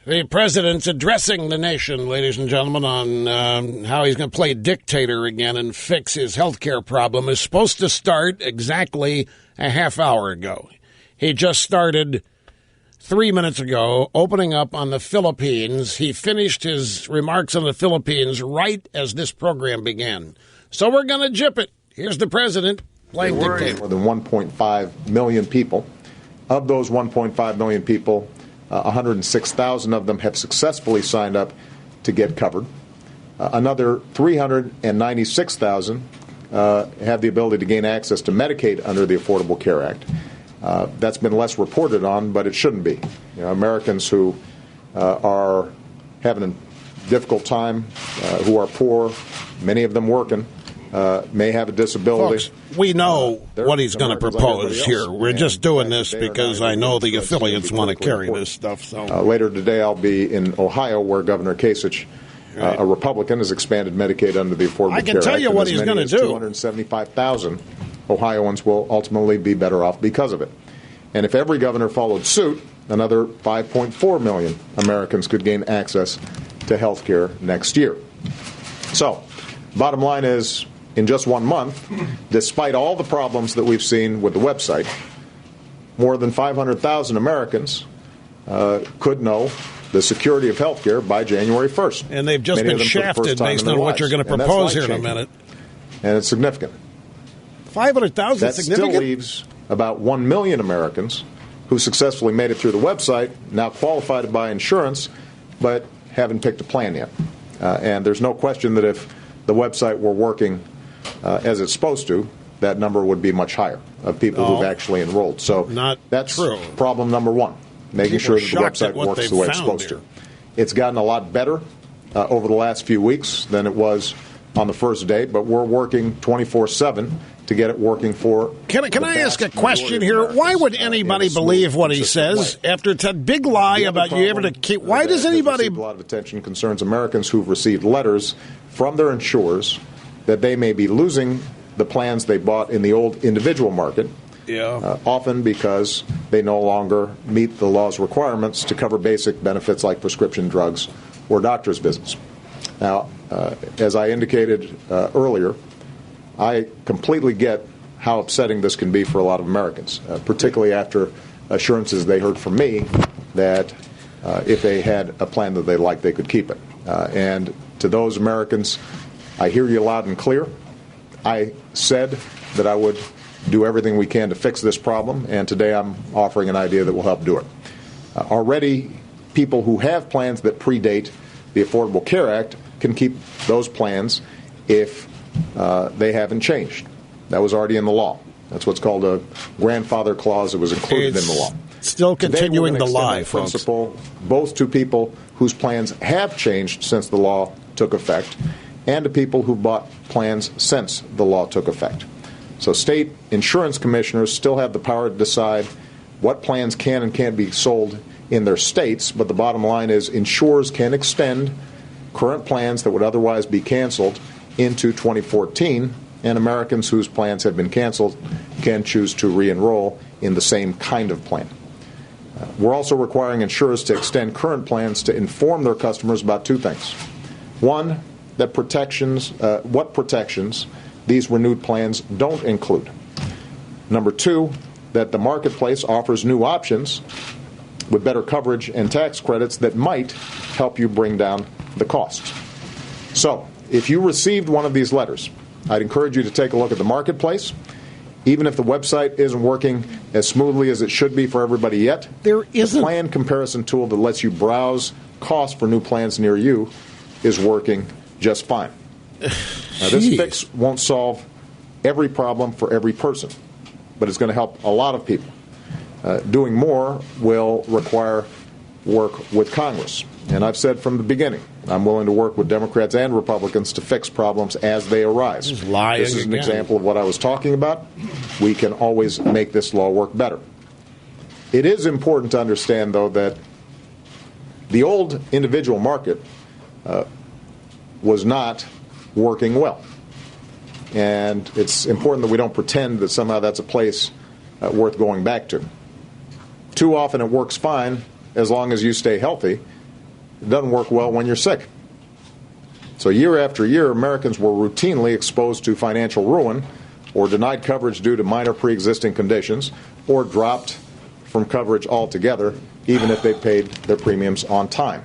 The president's addressing the nation, ladies and gentlemen, on how he's going to play dictator again and fix his health care problem. Is supposed to start exactly a half hour ago. He just started 3 minutes ago, opening up on the Philippines. He finished his remarks on the Philippines right as this program began. So we're going to jip it. Here's the president playing dictator. More than 1.5 million people. Of those 1.5 million people, 106,000 of them have successfully signed up to get covered. Another 396,000 have the ability to gain access to Medicaid under the Affordable Care Act. That's been less reported on, but it shouldn't be. You know, Americans who are having a difficult time, who are poor, many of them working, may have a disability. Folks, we know what he's going to propose here. We're just doing this because I know the affiliates want to carry this stuff. So later today, I'll be in Ohio, where Governor Kasich, a Republican, has expanded Medicaid under the Affordable Care Act. I can tell you what he's going to do. 275,000 Ohioans will ultimately be better off because of it. And if every governor followed suit, another 5.4 million Americans could gain access to health care next year. So, bottom line is, in just 1 month, despite all the problems that we've seen with the website, more than 500,000 Americans could know the security of health care by January 1st. And they've just been shafted based on what you're going to propose here in a minute. And it's significant. 500,000 that significant? Still leaves about 1 million Americans who successfully made it through the website, now qualified to buy insurance, but haven't picked a plan yet. And there's no question that if the website were working as it's supposed to, that number would be much higher of people who've actually enrolled. So that's true. Problem number one, making sure that the website works the way it's supposed to. It's gotten a lot better over the last few weeks than it was on the first day, but we're working 24/7 to get it working for. Can I ask a question here? Why would anybody believe what he says after it's a big lie about you able to keep? Why does anybody? A lot of attention concerns Americans who've received letters from their insurers that they may be losing the plans they bought in the old individual market. Yeah. Often because they no longer meet the law's requirements to cover basic benefits like prescription drugs or doctor's visits. Now, as I indicated earlier, I completely get how upsetting this can be for a lot of Americans, particularly after assurances they heard from me that if they had a plan that they liked, they could keep it. And to those Americans, I hear you loud and clear. I said that I would do everything we can to fix this problem, and today I'm offering an idea that will help do it. Already, people who have plans that predate the Affordable Care Act can keep those plans if they haven't changed. That was already in the law. That's what's called a grandfather clause. It was included in the law. Still continuing the lie, folks. Principle, both to people whose plans have changed since the law took effect and to people who bought plans since the law took effect. So state insurance commissioners still have the power to decide what plans can and can't be sold in their states, but the bottom line is insurers can extend current plans that would otherwise be canceled into 2014, and Americans whose plans have been canceled can choose to re-enroll in the same kind of plan. We're also requiring insurers to extend current plans to inform their customers about two things. One, that what protections these renewed plans don't include. Number two, that the marketplace offers new options with better coverage and tax credits that might help you bring down the costs. So, if you received one of these letters, I'd encourage you to take a look at the marketplace. Even if the website isn't working as smoothly as it should be for everybody yet, the plan comparison tool that lets you browse costs for new plans near you is working just fine. Now, this fix won't solve every problem for every person, but it's going to help a lot of people. Doing more will require work with Congress. And I've said from the beginning, I'm willing to work with Democrats and Republicans to fix problems as they arise. This is an example of what I was talking about. We can always make this law work better. It is important to understand, though, that the old individual market was not working well. And it's important that we don't pretend that somehow that's a place worth going back to. Too often it works fine as long as you stay healthy, it doesn't work well when you're sick. So year after year, Americans were routinely exposed to financial ruin or denied coverage due to minor pre-existing conditions or dropped from coverage altogether, even if they paid their premiums on time.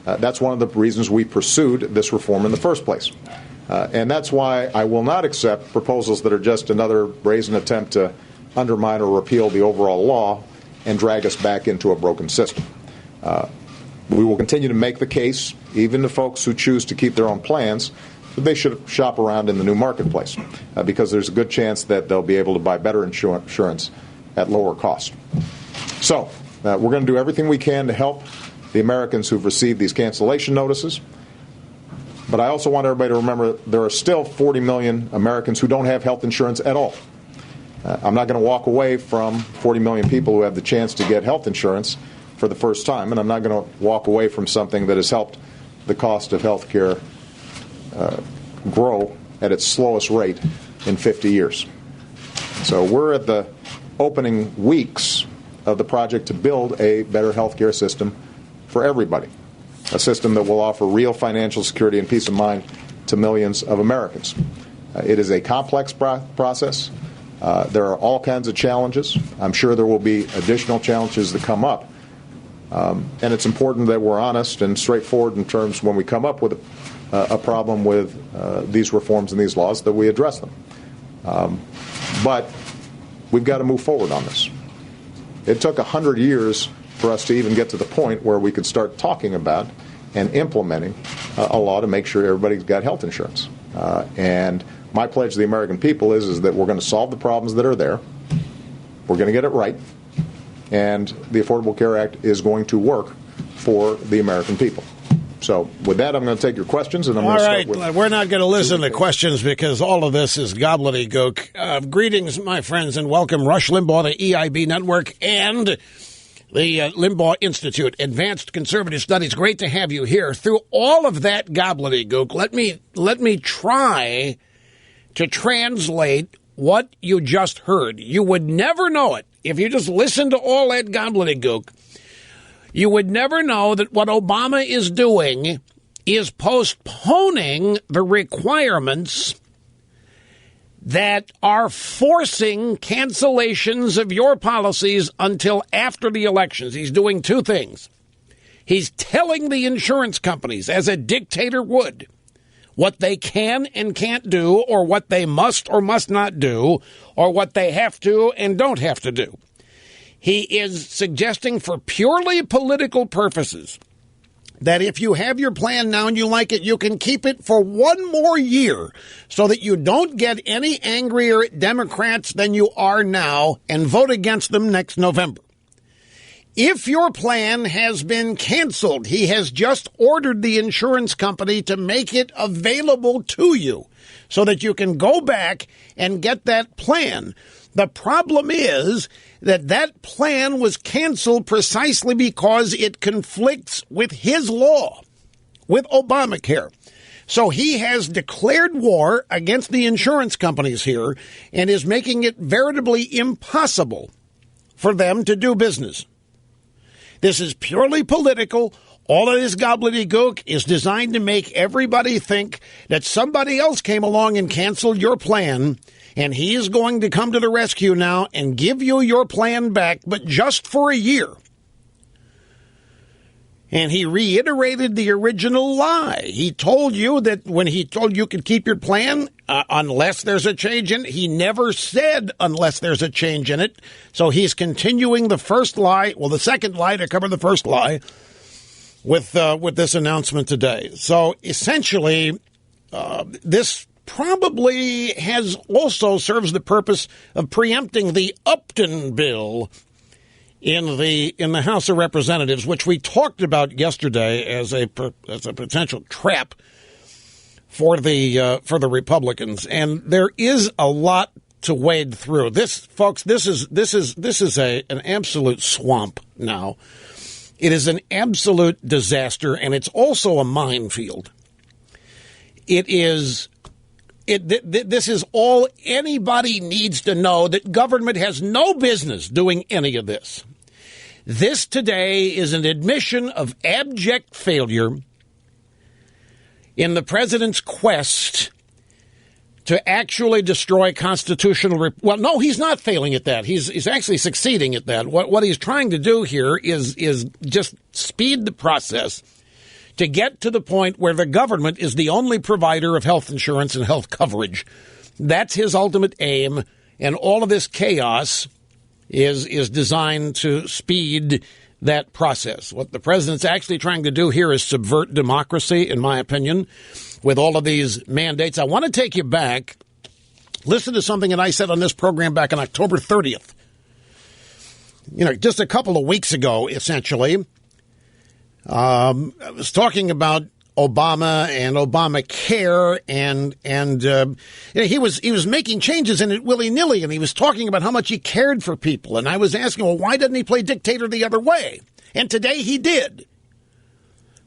That's one of the reasons we pursued this reform in the first place. And that's why I will not accept proposals that are just another brazen attempt to undermine or repeal the overall law and drag us back into a broken system. We will continue to make the case, even to folks who choose to keep their own plans, that they should shop around in the new marketplace because there's a good chance that they'll be able to buy better insurance at lower cost. So we're going to do everything we can to help the Americans who've received these cancellation notices. But I also want everybody to remember there are still 40 million Americans who don't have health insurance at all. I'm not going to walk away from 40 million people who have the chance to get health insurance for the first time, and I'm not going to walk away from something that has helped the cost of health care grow at its slowest rate in 50 years. So we're at the opening weeks of the project to build a better health care system for everybody, a system that will offer real financial security and peace of mind to millions of Americans. It is a complex process. There are all kinds of challenges. I'm sure there will be additional challenges that come up. And it's important that we're honest and straightforward in terms when we come up with a problem with these reforms and these laws, that we address them. But we've got to move forward on this. It took 100 years for us to even get to the point where we could start talking about and implementing a law to make sure everybody's got health insurance. And my pledge to the American people is that we're going to solve the problems that are there. We're going to get it right. And the Affordable Care Act is going to work for the American people. So with that, I'm going to take your questions. And I'm going to start with... We're not going to listen to questions because all of this is gobbledygook. Greetings, my friends, and welcome Rush Limbaugh, the EIB Network, and the Limbaugh Institute, Advanced Conservative Studies. Great to have you here. Through all of that gobbledygook, let me try to translate what you just heard. You would never know it if you just listened to all that gobbledygook. You would never know that what Obama is doing is postponing the requirements that are forcing cancellations of your policies until after the elections. He's doing two things. He's telling the insurance companies, as a dictator would, what they can and can't do, or what they must or must not do, or what they have to and don't have to do. He is suggesting, for purely political purposes, that if you have your plan now and you like it, you can keep it for one more year so that you don't get any angrier at Democrats than you are now and vote against them next November. If your plan has been canceled, he has just ordered the insurance company to make it available to you so that you can go back and get that plan. The problem is that that plan was canceled precisely because it conflicts with his law, with Obamacare. So he has declared war against the insurance companies here and is making it veritably impossible for them to do business. This is purely political. All of this gobbledygook is designed to make everybody think that somebody else came along and canceled your plan, and he is going to come to the rescue now and give you your plan back, but just for a year. And he reiterated the original lie. He told you that when he told you could keep your plan, unless there's a change in it, he never said unless there's a change in it. So he's continuing the first lie, well, the second lie to cover the first lie with this announcement today. So essentially, this probably serves the purpose of preempting the Upton bill in the House of Representatives, which we talked about yesterday as a potential trap for the Republicans. And there is a lot to wade through. This, folks, this is an absolute swamp now. It is an absolute disaster, and it's also a minefield. This is all anybody needs to know, that government has no business doing any of this. This today is an admission of abject failure in the president's quest to actually destroy constitutional... Well, no, he's not failing at that. He's actually succeeding at that. What he's trying to do here is just speed the process to get to the point where the government is the only provider of health insurance and health coverage. That's his ultimate aim, and all of this chaos is designed to speed that process. What the president's actually trying to do here is subvert democracy, in my opinion, with all of these mandates. I want to take you back. Listen to something that I said on this program back on October 30th. Just a couple of weeks ago, essentially. I was talking about Obama and Obamacare, and he was making changes in it willy-nilly, and he was talking about how much he cared for people. And I was asking, well, why didn't he play dictator the other way? And today he did.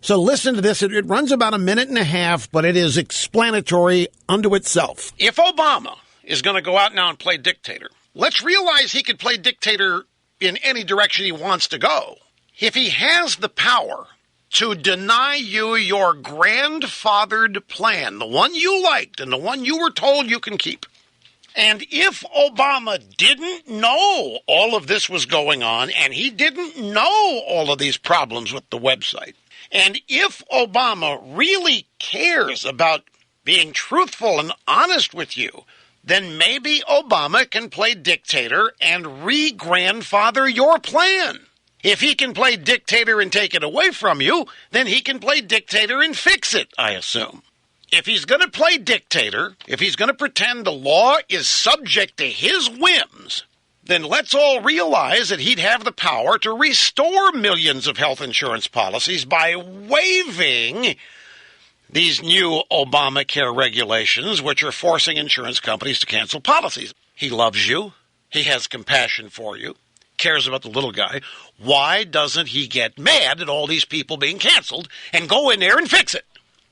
So listen to this. It runs about a minute and a half, but it is explanatory unto itself. If Obama is going to go out now and play dictator, let's realize he could play dictator in any direction he wants to go. If he has the power to deny you your grandfathered plan, the one you liked and the one you were told you can keep. And if Obama didn't know all of this was going on, and he didn't know all of these problems with the website, and if Obama really cares about being truthful and honest with you, then maybe Obama can play dictator and re-grandfather your plan. If he can play dictator and take it away from you, then he can play dictator and fix it, I assume. If he's going to play dictator, if he's going to pretend the law is subject to his whims, then let's all realize that he'd have the power to restore millions of health insurance policies by waiving these new Obamacare regulations, which are forcing insurance companies to cancel policies. He loves you. He has compassion for you. Cares about the little guy. Why doesn't he get mad at all these people being canceled and go in there and fix it?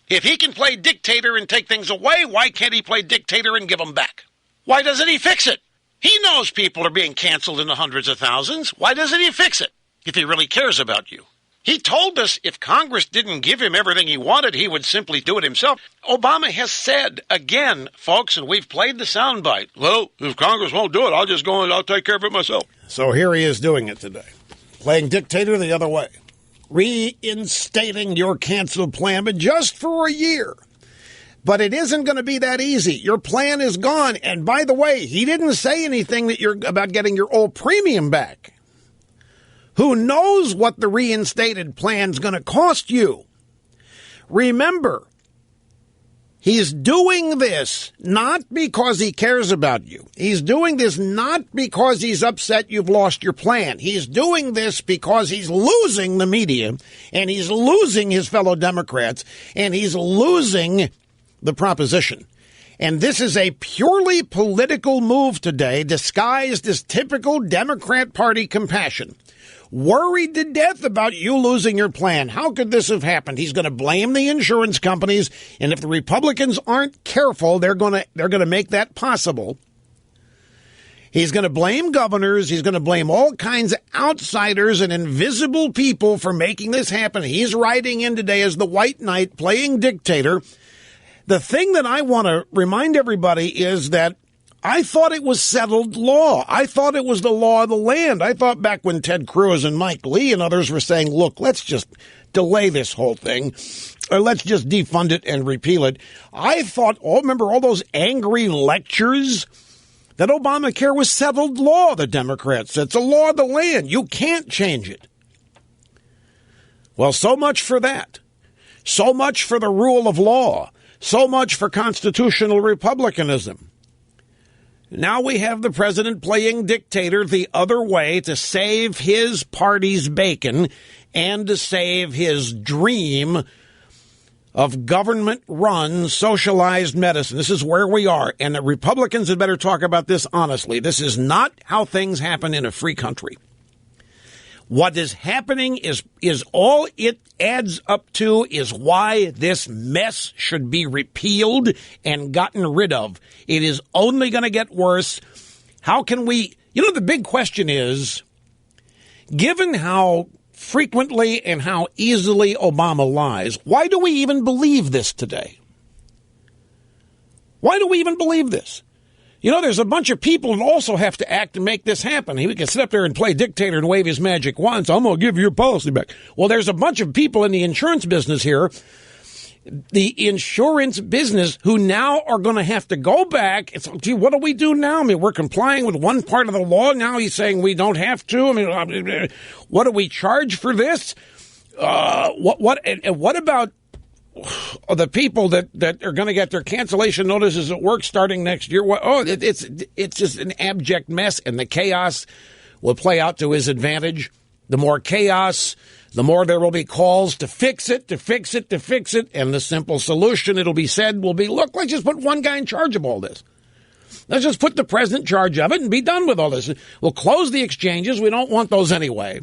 If he can play dictator and take things away, why can't he play dictator and give them back? Why doesn't he fix it? He knows people are being canceled in the hundreds of thousands. Why doesn't he fix it if he really cares about you? He told us if Congress didn't give him everything he wanted, he would simply do it himself. Obama has said, again, folks, and we've played the soundbite, well, if Congress won't do it, I'll just go and I'll take care of it myself. So here he is doing it today, playing dictator the other way, reinstating your canceled plan, but just for a year. But it isn't going to be that easy. Your plan is gone. And by the way, he didn't say anything that you're about getting your old premium back. Who knows what the reinstated plan's going to cost you? Remember, he's doing this not because he cares about you. He's doing this not because he's upset you've lost your plan. He's doing this because he's losing the media, and he's losing his fellow Democrats, and he's losing the proposition. And this is a purely political move today, disguised as typical Democrat Party compassion. Worried to death about you losing your plan. How could this have happened? He's going to blame the insurance companies, and if the Republicans aren't careful, they're going to make that possible. He's going to blame governors. He's going to blame all kinds of outsiders and invisible people for making this happen. He's riding in today as the white knight playing dictator. The thing that I want to remind everybody is that I thought it was settled law. I thought it was the law of the land. I thought back when Ted Cruz and Mike Lee and others were saying, look, let's just delay this whole thing, or let's just defund it and repeal it. I thought, remember all those angry lectures? That Obamacare was settled law, the Democrats said. It's a law of the land. You can't change it. Well, so much for that. So much for the rule of law. So much for constitutional republicanism. Now we have the president playing dictator the other way to save his party's bacon and to save his dream of government-run, socialized medicine. This is where we are, and the Republicans had better talk about this honestly. This is not how things happen in a free country. What is happening is all it adds up to is why this mess should be repealed and gotten rid of. It is only going to get worse. How can we, the big question is, Given how frequently and how easily Obama lies, why do we even believe this today? Why do we even believe this? You know, there's a bunch of people that also have to act to make this happen. He can sit up there and play dictator and wave his magic wand. So I'm going to give you your policy back. Well, there's a bunch of people in the insurance business here, the insurance business, who now are going to have to go back. It's, gee, what do we do now? I mean, we're complying with one part of the law. Now he's saying we don't have to. I mean, what do we charge for this? What about the people that are going to get their cancellation notices at work starting next year? It's just an abject mess, and the chaos will play out to his advantage. The more chaos, the more there will be calls to fix it, and the simple solution, it'll be said, will be, look, let's just put one guy in charge of all this. Let's just put the president in charge of it and be done with all this. We'll close the exchanges. We don't want those anyway.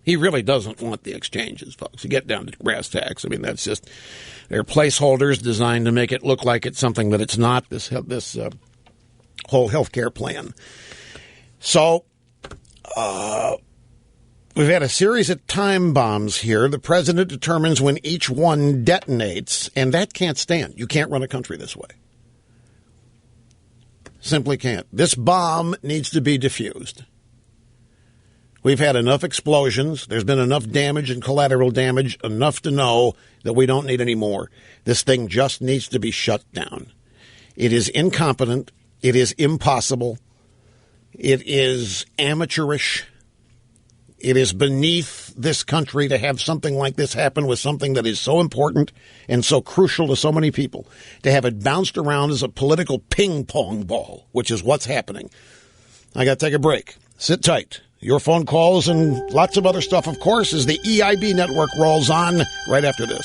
He really doesn't want the exchanges, folks. You get down to brass tacks. I mean, that's just, they're placeholders designed to make it look like it's something that it's not, this whole health care plan. So we've had a series of time bombs here. The president determines when each one detonates, and that can't stand. You can't run a country this way. Simply can't. This bomb needs to be defused. We've had enough explosions. There's been enough damage and collateral damage, enough to know that we don't need any more. This thing just needs to be shut down. It is incompetent. It is impossible. It is amateurish. It is beneath this country to have something like this happen with something that is so important and so crucial to so many people. To have it bounced around as a political ping pong ball, which is what's happening. I got to take a break. Sit tight. Your phone calls and lots of other stuff, of course, as the EIB network rolls on right after this.